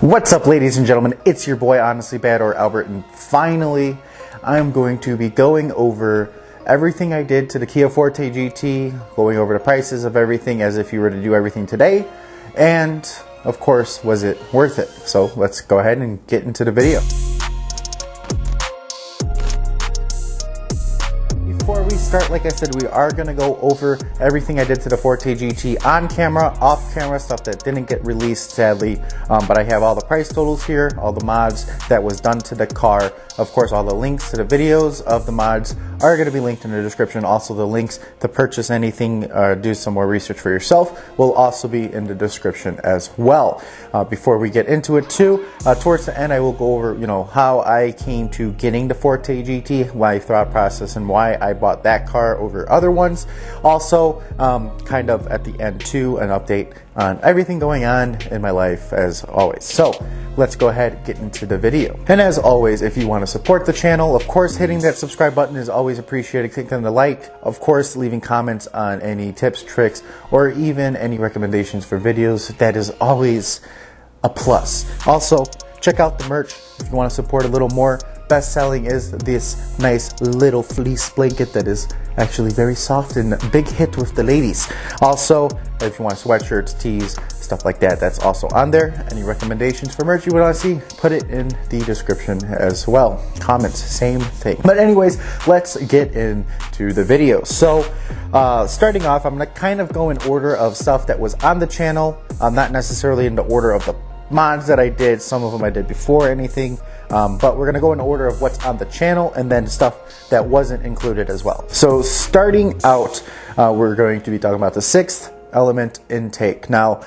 What's up, ladies and gentlemen? It's your boy Honestly Bad, or Albert, and finally I'm going to be going over everything I did to the Kia Forte GT, going over the prices of everything as if you were to do everything today, and of course, was it worth it? So let's go ahead and get into the video. Before we start, like I said, we are going to go over everything I did to the Forte GT on camera, off camera, stuff that didn't get released sadly, but I have all the price totals here, all the mods that was done to the car. Of course, all the links to the videos of the mods are going to be linked in the description. Also, the links to purchase anything, do some more research for yourself, will also be in the description as well. Before we get into it too, towards the end I will go over, how I came to getting the Forte GT, my thought process, and why I bought that car over other ones. Also, kind of at the end too, an update on everything going on in my life as always. So let's go ahead and get into the video. And as always, if you want to support the channel, of course, hitting that subscribe button is always appreciated. Click on the like, of course, leaving comments on any tips, tricks, or even any recommendations for videos. That is always a plus. Also, check out the merch if you want to support a little more. Best selling is this nice little fleece blanket that is actually very soft and a big hit with the ladies. Also, if you want sweatshirts, tees, stuff like that, that's also on there. Any recommendations for merch you want to see, put it in the description as well. Comments, same thing. But anyways, let's get into the video. So starting off, I'm going to kind of go in order of stuff that was on the channel, not necessarily in the order of the mods that I did. Some of them I did before anything, but we're gonna go in order of what's on the channel and then stuff that wasn't included as well. So starting out, we're going to be talking about the 6th element intake. Now,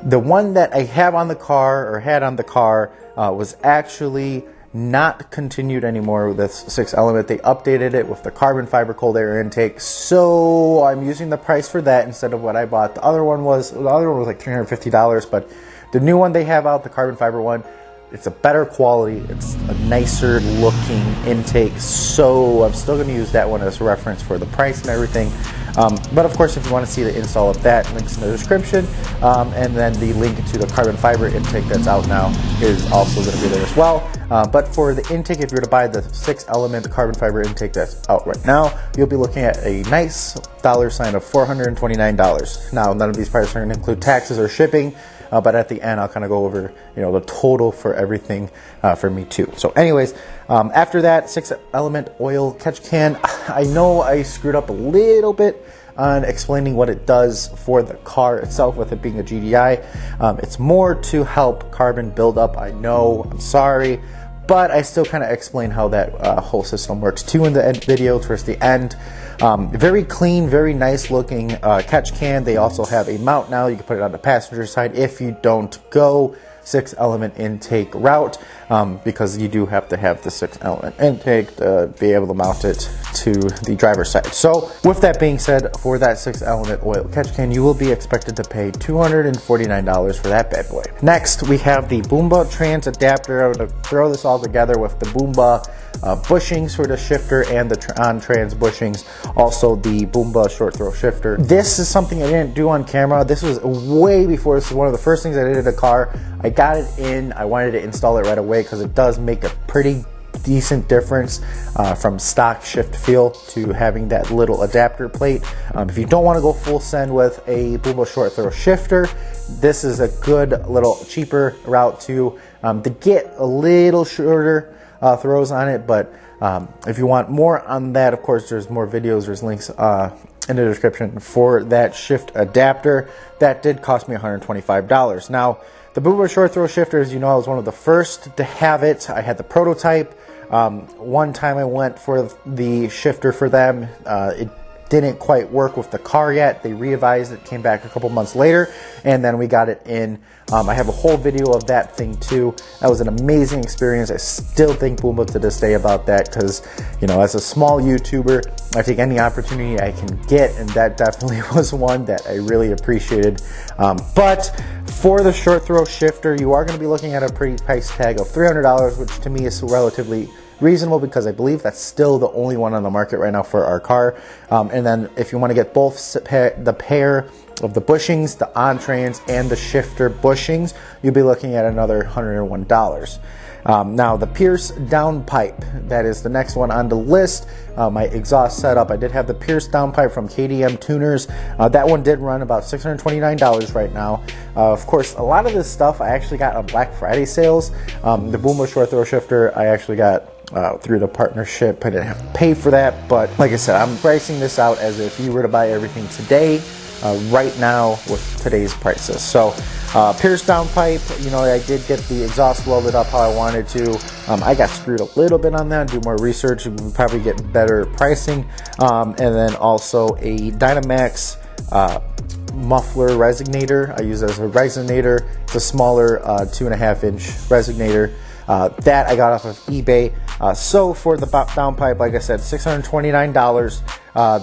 the one that I have on the car, or had on the car, was actually not continued anymore with this 6th element. They updated it with the carbon fiber cold air intake, so I'm using the price for that instead of what I bought. The other one was like $350, but the new one they have out, the carbon fiber one, it's a better quality, it's a nicer looking intake, so I'm still going to use that one as a reference for the price and everything. But of course, if you want to see the install of that, links in the description, and then the link to the carbon fiber intake that's out now is also going to be there as well. But for the intake, if you're to buy the 6th element carbon fiber intake that's out right now, you'll be looking at a nice dollar sign of $429. Now, none of these prices are going to include taxes or shipping, but at the end I'll kind of go over the total for everything for me too. So anyways, after that, 6th element oil catch can. I know I screwed up a little bit on explaining what it does for the car itself, with it being a GDI. It's more to help carbon build up. I know, I'm sorry, but I still kind of explain how that whole system works too in the video towards the end. Very clean, very nice looking catch can. They also have a mount now. You can put it on the passenger side if you don't go 6th element intake route, because you do have to have the 6th element intake to be able to mount it to the driver's side. So with that being said, for that 6th element oil catch can, you will be expected to pay $249 for that bad boy. Next, we have the Boomba trans adapter. I'm going to throw this all together with the Boomba bushings for the shifter and the on-trans bushings, also the Boomba short throw shifter. This is something I didn't do on camera. This was way before. This is one of the first things I did in the car. I got it in. I wanted to install it right away because it does make a pretty decent difference from stock shift feel to having that little adapter plate. If you don't want to go full send with a Boomba short throw shifter, this is a good little cheaper route to get a little shorter throws on it. But if you want more on that, of course, there's more videos, there's links in the description for that shift adapter. That did cost me $125. Now, the Boomba short throw shifters, I was one of the first to have it. I had the prototype. One time I went for the shifter for them. It didn't quite work with the car yet. They revised it, came back a couple months later, and then we got it in. I have a whole video of that thing too. That was an amazing experience. I still think Boomba to this day about that because, as a small YouTuber, I take any opportunity I can get, and that definitely was one that I really appreciated. But for the short throw shifter, you are going to be looking at a pretty price tag of $300, which to me is relatively reasonable because I believe that's still the only one on the market right now for our car. And then if you want to get both the pair of the bushings, the on-trans, and the shifter bushings, you'll be looking at another $101. Now the Pierce downpipe, that is the next one on the list. My exhaust setup, I did have the Pierce downpipe from KDM Tuners. That one did run about $629 right now. Of course, a lot of this stuff I actually got on Black Friday sales. The Boomba short throw shifter I actually got through the partnership. I didn't have to pay for that, but like I said, I'm pricing this out as if you were to buy everything today, right now with today's prices. So Pierce downpipe, you know, I did get the exhaust welded up how I wanted to. I got screwed a little bit on that. Do more research, we'll probably get better pricing. And then also a Dynamax muffler resonator. I use it as a resonator. It's a smaller 2.5-inch resonator. That I got off of eBay. So for the downpipe, like I said, $629.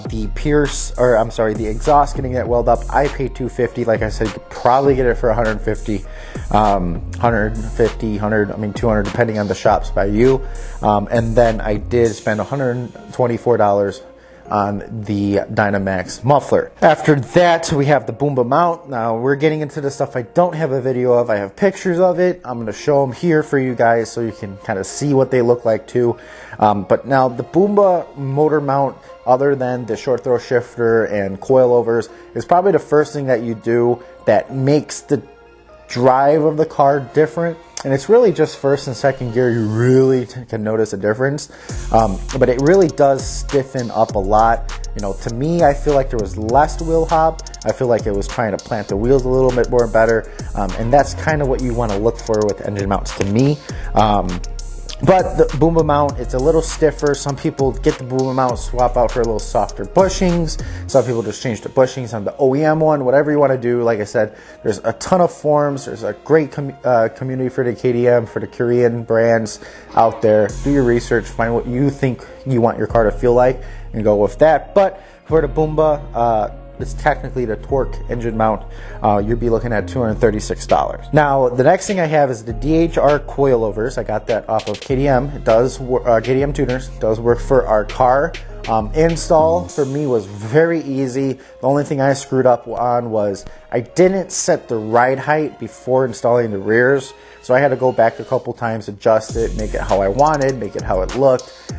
The Pierce, or I'm sorry, the exhaust getting that weld up, I paid $250. Like I said, you could probably get it for $150, $100, I mean $200, depending on the shops by you. And then I did spend $124 on the Dynamax muffler. After that, we have the Boomba Mount. Now we're getting into the stuff I don't have a video of. I have pictures of it. I'm going to show them here for you guys so you can kind of see what they look like too. But now the Boomba motor mount, other than the short throw shifter and coilovers, is probably the first thing that you do that makes the drive of the car different. And it's really just first and second gear you really can notice a difference, but it really does stiffen up a lot. You know, to me, I feel like there was less wheel hop. I feel like it was trying to plant the wheels a little bit more better, and that's kind of what you want to look for with engine mounts to me. But the Boomba mount, it's a little stiffer. Some people get the Boomba mount, swap out for a little softer bushings. Some people just change the bushings on the OEM one, whatever you want to do. Like I said, there's a ton of forums. There's a great community for the KDM, for the Korean brands out there. Do your research, find what you think you want your car to feel like, and go with that. But for the Boomba, it's technically the torque engine mount, you'll be looking at $236. Now, the next thing I have is the Dhr Coilovers. I got that off of KDM. It does KDM Tuners. It does work for our car. Install for me was very easy. The only thing I screwed up on was I didn't set the ride height before installing the rears. So I had to go back a couple times, adjust it, make it how I wanted, make it how it looked,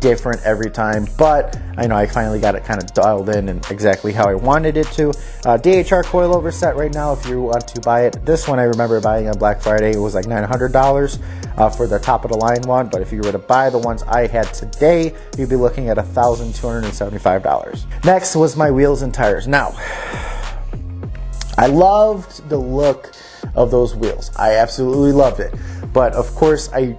different every time. But I know I finally got it kind of dialed in and exactly how I wanted it to. Dhr coilover set right now, if you want to buy it. This one I remember buying on Black Friday. It was like $900 for the top of the line one. But if you were to buy the ones I had today, you'd be looking at $1,275. Next was my wheels and tires. Now, I loved the look of those wheels. I absolutely loved it. But of course, I,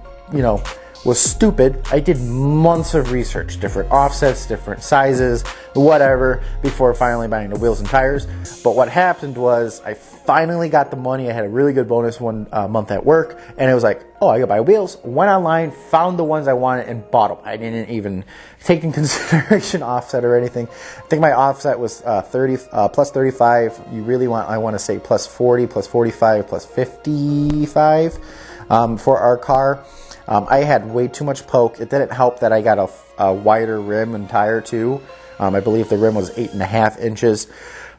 was stupid. I did months of research, different offsets, different sizes, whatever, before finally buying the wheels and tires. But what happened was I finally got the money. I had a really good bonus one month at work, and it was like, oh, I gotta buy wheels. Went online, found the ones I wanted, and bought them. I didn't even take in consideration offset or anything. I think my offset was 30 plus 35. I want to say plus 40, plus 45, plus 55 for our car. I had way too much poke. It didn't help that I got a wider rim and tire too. I believe the rim was 8.5 inches,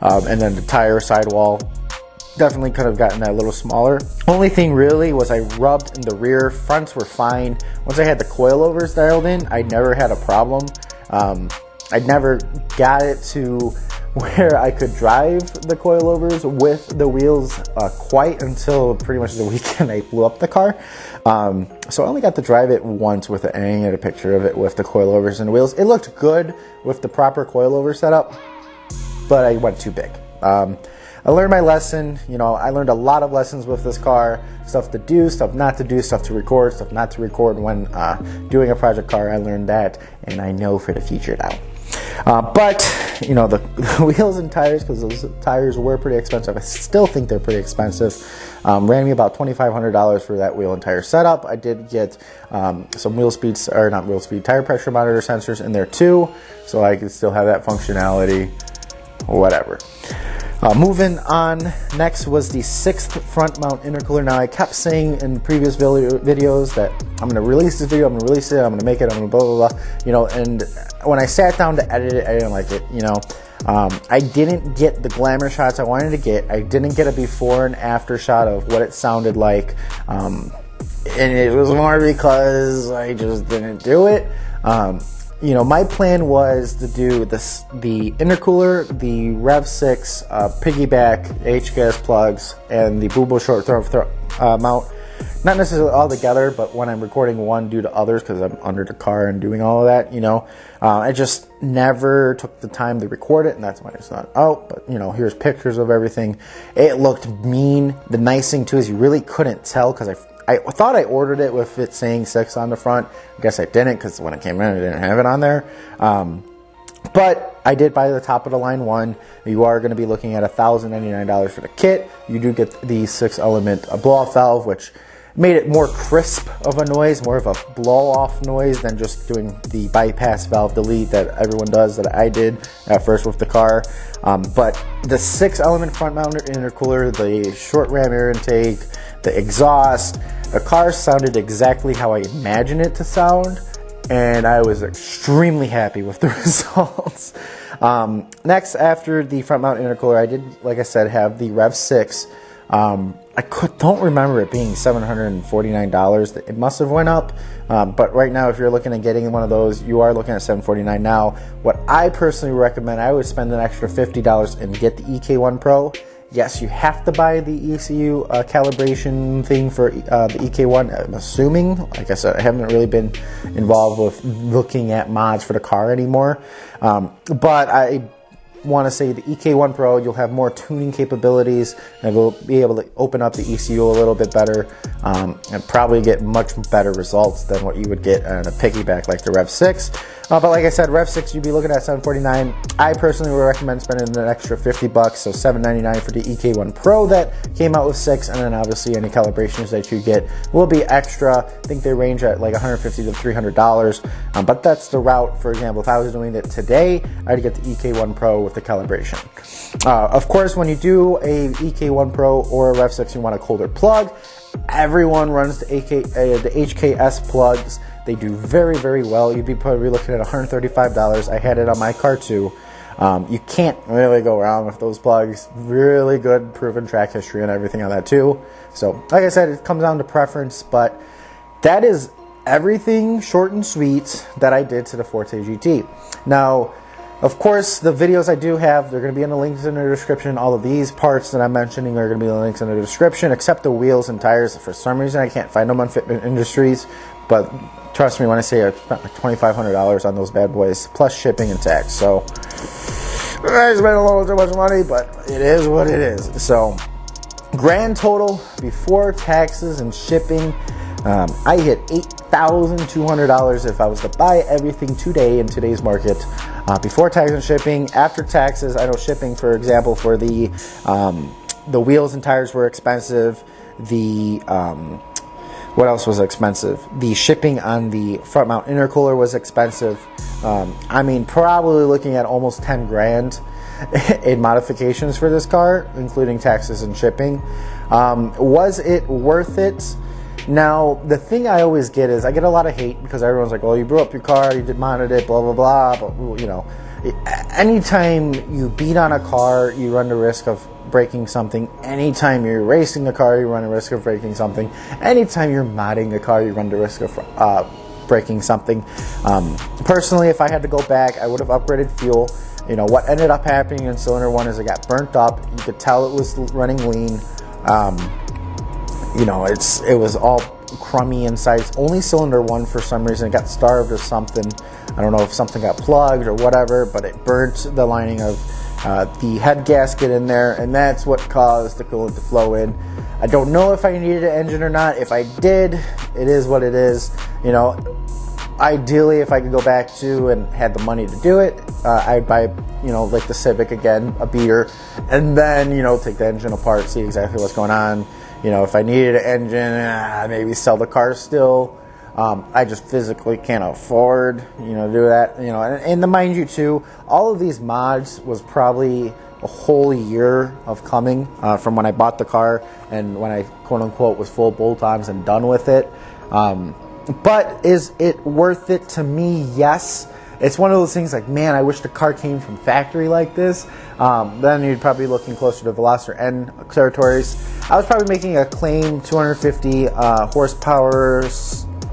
and then the tire sidewall definitely could have gotten that a little smaller. Only thing really was I rubbed in the rear. Fronts were fine. Once I had the coilovers dialed in, I never had a problem. I never got it to where I could drive the coilovers with the wheels quite until pretty much the weekend I blew up the car. So I only got to drive it once with it, and I had a picture of it with the coilovers and the wheels. It looked good with the proper coilover setup, but I went too big. I learned my lesson. I learned a lot of lessons with this car. Stuff to do, stuff not to do, stuff to record, stuff not to record when doing a project car. I learned that, and I know for the future now. But the wheels and tires, because those tires were pretty expensive. I still think they're pretty expensive. Ran me about $2,500 for that wheel and tire setup. I did get some tire pressure monitor sensors in there too, so I could still have that functionality, whatever. Moving on, next was the 6th front mount intercooler. Now I kept saying in previous videos that I'm going to release this video, I'm going to release it, I'm going to make it, I'm going to blah, blah, blah, you know, and when I sat down to edit it, I didn't like it, you know. I didn't get the glamour shots I wanted to get. I didn't get a before and after shot of what it sounded like, and it was more because I just didn't do it. You know, my plan was to do this, the intercooler, the Rev 6 piggyback HGAS plugs, and the Boomba short throw mount. Not necessarily all together, but when I'm recording one due to others, because I'm under the car and doing all of that, you know, I just never took the time to record it, and that's why it's not out. But, you know, here's pictures of everything. It looked mean. The nice thing, too, is you really couldn't tell, because I thought I ordered it with it saying 6 on the front. I guess I didn't, because when it came in, I didn't have it on there. But I did buy the top of the line one. You are going to be looking at $1,099 for the kit. You do get the 6-element blow-off valve, which made it more crisp of a noise, more of a blow-off noise than just doing the bypass valve delete that everyone does, that I did at first with the car. But the 6-element front mount intercooler, the short ram air intake, the exhaust, the car sounded exactly how I imagined it to sound, and I was extremely happy with the results. Next, after the front mount intercooler, I did, like I said, have the Rev 6. Don't remember it being $749. It must have went up, but right now, if you're looking at getting one of those, you are looking at $749 now. What I personally recommend, I would spend an extra $50 and get the EK1 Pro. Yes, you have to buy the ECU calibration thing for the EK1, I'm assuming. Like I said, I haven't really been involved with looking at mods for the car anymore, but I want to say the EK1 Pro, you'll have more tuning capabilities, and we'll be able to open up the ECU a little bit better, and probably get much better results than what you would get on a piggyback like the Rev 6. But like I said, Rev 6, you'd be looking at $749. I personally would recommend spending an extra $50, so $799 for the EK1 Pro that came out with 6, and then obviously any calibrations that you get will be extra. I think they range at like $150 to $300, but that's the route. For example, if I was doing it today, I'd get the EK1 Pro with the calibration. Of course, when you do a EK1 Pro or a Rev 6, you want a colder plug. Everyone runs the HKS plugs. They do very, very well. You'd be probably looking at $135. I had it on my car too. You can't really go wrong with those plugs. Really good proven track history and everything on that too. So, like I said, it comes down to preference, but that is everything short and sweet that I did to the Forte GT. Now, of course, the videos I do have, they're going to be in the links in the description. All of these parts that I'm mentioning are going to be in the links in the description, except the wheels and tires. For some reason, I can't find them on Fitment Industries, but trust me when I say I spent like $2,500 on those bad boys, plus shipping and tax. So, I spent a little too much money, but it is what it is. So, grand total, before taxes and shipping, I hit $8,200 if I was to buy everything today in today's market. Before tax and shipping. After taxes, I know shipping, for example, for the wheels and tires were expensive. What else was expensive? The shipping on the front mount intercooler was expensive. I mean, probably looking at almost 10 grand in modifications for this car, including taxes and shipping. Was it worth it? Now, the thing I always get is I get a lot of hate because everyone's like, well, you blew up your car, you did modded it, blah, blah, blah. But, you know, anytime you beat on a car, you run the risk of breaking something. Anytime you're racing a car, you run the risk of breaking something. Anytime you're modding a car, you run the risk of breaking something. Personally, if I had to go back, I would have upgraded fuel. You know, what ended up happening in cylinder 1 is it got burnt up. You could tell it was running lean. You know, it was all crummy inside. It's only cylinder 1 for some reason. It got starved or something. I don't know if something got plugged or whatever, but it burnt the lining of the head gasket in there, and that's what caused the coolant to flow in. I don't know if I needed an engine or not. If I did, it is what it is. You know, ideally, if I could go back to and had the money to do it, I'd buy, you know, like the Civic again, a beater, and then, you know, take the engine apart, see exactly what's going on. You know, if I needed an engine, maybe sell the car still. I just physically can't afford, you know, to do that. You know, and mind you too, all of these mods was probably a whole year of coming from when I bought the car and when I quote unquote was full bolt-ons and done with it. But is it worth it to me? Yes. It's one of those things like, man, I wish the car came from factory like this. Then you'd probably be looking closer to Veloster N territories. I was probably making a claim 250 horsepower,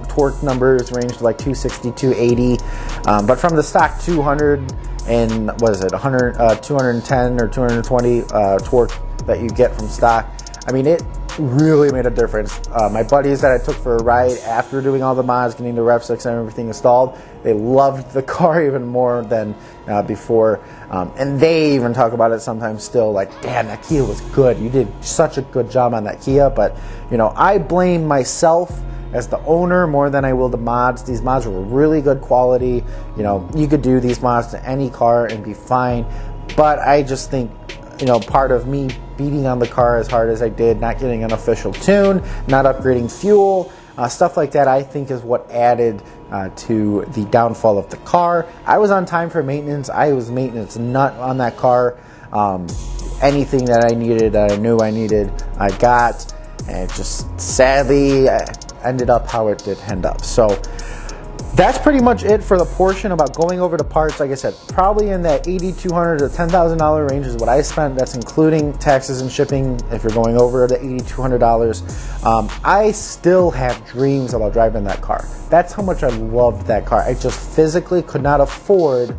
torque numbers ranged like 260, 280. But from the stock 200 and what is it, 210 or 220 torque that you get from stock, I mean, it really made a difference. My buddies that I took for a ride after doing all the mods, getting the Rev 6 and everything installed, they loved the car even more than before. And they even talk about it sometimes still, like, damn, that Kia was good. You did such a good job on that Kia. But, you know, I blame myself as the owner more than I will the mods. These mods were really good quality. You know, you could do these mods to any car and be fine. But I just think, you know, part of me beating on the car as hard as I did, not getting an official tune, not upgrading fuel, stuff like that, I think is what added to the downfall of the car. I was on time for maintenance. I was maintenance nut on that car. Anything that I needed, that I knew I needed, I got. And it just sadly ended up how it did end up. So that's pretty much it for the portion about going over the parts. Like I said, probably in that $8,200 to $10,000 range is what I spent. That's including taxes and shipping if you're going over the $8,200. I still have dreams about driving that car. That's how much I loved that car. I just physically could not afford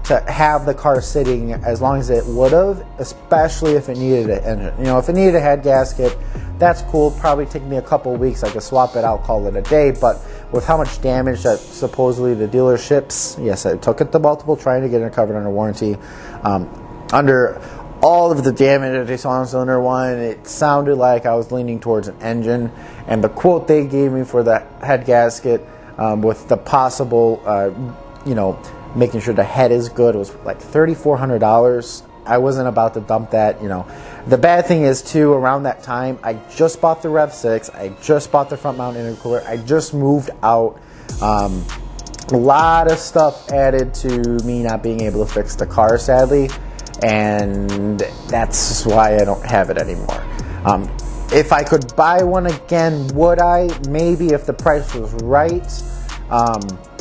to have the car sitting as long as it would have, especially if it needed an engine. You know, if it needed a head gasket, that's cool. Probably take me a couple of weeks. I could swap it out, call it a day. But with how much damage that supposedly the dealerships, yes, I took it to multiple trying to get it covered under warranty. Under all of the damage that they saw on cylinder one, it sounded like I was leaning towards an engine. And the quote they gave me for the head gasket with the possible, you know, making sure the head is good, it was like $3,400. I wasn't about to dump that, you know. The bad thing is too, around that time, I just bought the Rev 6, I just bought the front mount intercooler, I just moved out. A lot of stuff added to me not being able to fix the car, sadly, and that's why I don't have it anymore. If I could buy one again, would I? Maybe, if the price was right.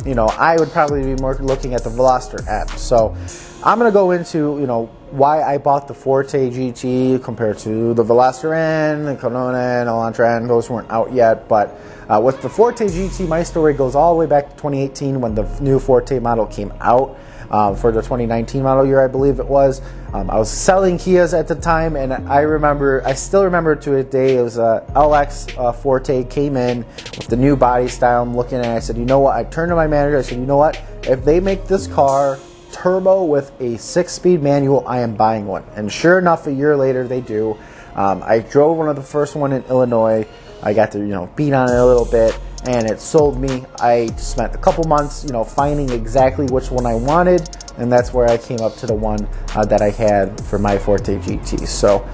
You know, I would probably be more looking at the Veloster N. So I'm going to go into, you know, why I bought the Forte GT compared to the Veloster N, the Corona, and Elantra N. Those weren't out yet. But with the Forte GT, my story goes all the way back to 2018 when the new Forte model came out. For the 2019 model year, I believe it was. I was selling Kias at the time, and I still remember to a day, it was a LX Forte came in with the new body style. I'm looking at it, I said, you know what? I turned to my manager, I said, you know what? If they make this car turbo with a 6-speed manual, I am buying one. And sure enough, a year later, they do. I drove one of the first one in Illinois. I got to, you know, beat on it a little bit, and it sold me. I spent a couple months, you know, finding exactly which one I wanted, and that's where I came up to the one that I had for my Forte GT. So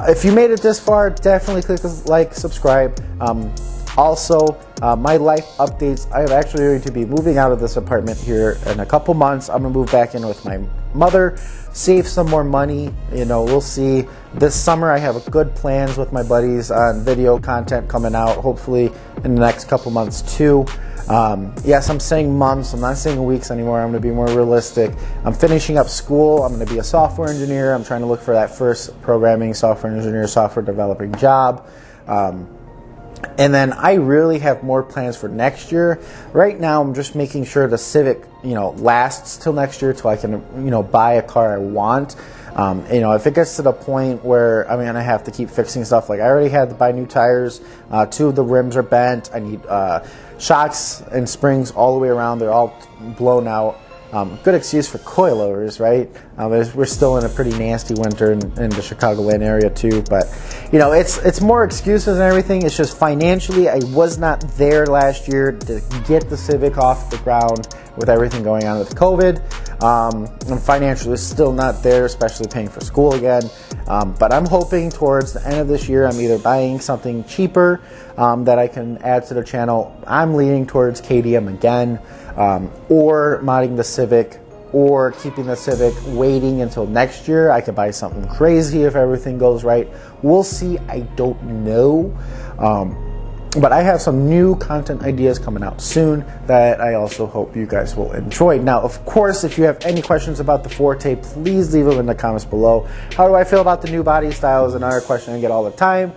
if you made it this far, definitely click like, subscribe. Also, my life updates. I am actually going to be moving out of this apartment here in a couple months. I'm going to move back in with my mother, save some more money. You know, we'll see. This summer I have good plans with my buddies on video content coming out, hopefully in the next couple months too. Yes, I'm saying months. I'm not saying weeks anymore. I'm going to be more realistic. I'm finishing up school. I'm going to be a software engineer. I'm trying to look for that first programming software engineer, software developing job. And then I really have more plans for next year. Right now, I'm just making sure the Civic, you know, lasts till next year, till I can, you know, buy a car I want. You know, if it gets to the point where I have to keep fixing stuff, like I already had to buy new tires. 2 of the rims are bent. I need shocks and springs all the way around. They're all blown out. Good excuse for coilovers, right? We're still in a pretty nasty winter in the Chicagoland area too, but you know, it's more excuses and everything. It's just financially, I was not there last year to get the Civic off the ground with everything going on with COVID. And financially, it's still not there, especially paying for school again. But I'm hoping towards the end of this year, I'm either buying something cheaper that I can add to the channel. I'm leaning towards KDM again. Or modding the Civic, or keeping the Civic waiting until next year. I could buy something crazy if everything goes right. We'll see. I don't know. But I have some new content ideas coming out soon that I also hope you guys will enjoy. Now, of course, if you have any questions about the Forte, please leave them in the comments below. How do I feel about the new body style is another question I get all the time.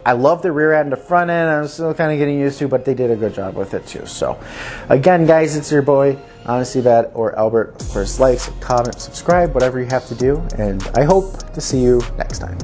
I love the rear end and the front end. I'm still kind of getting used to, but they did a good job with it too. So, again, guys, it's your boy, Honestly Bad or Albert. Of course, like, comment, subscribe, whatever you have to do. And I hope to see you next time.